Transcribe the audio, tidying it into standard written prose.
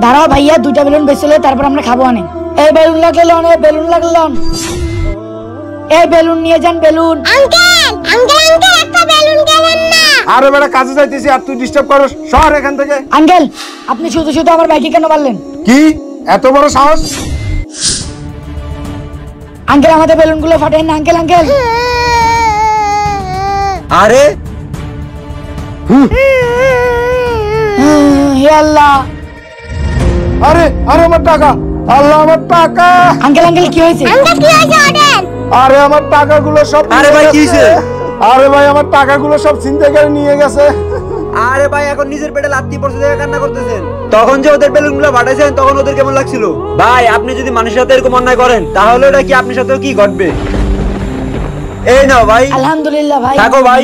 দাঁড়াও ভাইয়া, 2টা বেলুন বেচলে তারপর আমরা খাবো আনে। এই বেলুন লাগলে লন, এই বেলুন লাগলে লন, এই বেলুন নিয়ে যান বেলুন। আঙ্কেল আঙ্কেল আঙ্কেল একটা বেলুন গেলেন না। আরে বেটা কাজে যাইতেছি আর তুই ডিস্টার্ব করস, সর এখান থেকে। আঙ্কেল আপনি শুধু শুধু আমার বাইকে কেন মারলেন? কি এত বড় সাহস? আঙ্কেল আমাদের বেলুনগুলো ফাটেন না আঙ্কেল। আঙ্কেল আরে হে আল্লাহ, আরে আরে আমার টাকা, আল্লাহ আমার টাকা। আঙ্কেল আঙ্কেল কি হয়েছে? আঙ্কেল কি হয়েছে ওদের? আরে আমার টাকাগুলো সব আরে নিয়ে ভাই, কি গেছে। হয়েছে? আরে ভাই আমার টাকাগুলো সব ছিনতাই করে নিয়ে গেছে। আরে ভাই, এখন নিজের পেটে লাথি পড়ছে দেখে কান্না করতেছেন। তখন যে ওদের বেলুনগুলো ফাটাইছেন তখন ওদের কেমন লাগছিল? ভাই আপনি যদি মানুষের সাথে এরকম অন্যায় করেন তাহলে এটা কি আপনার সাথেও কি ঘটবে? এই নাও ভাই, আলহামদুলিল্লাহ ভাই। থাকো ভাই।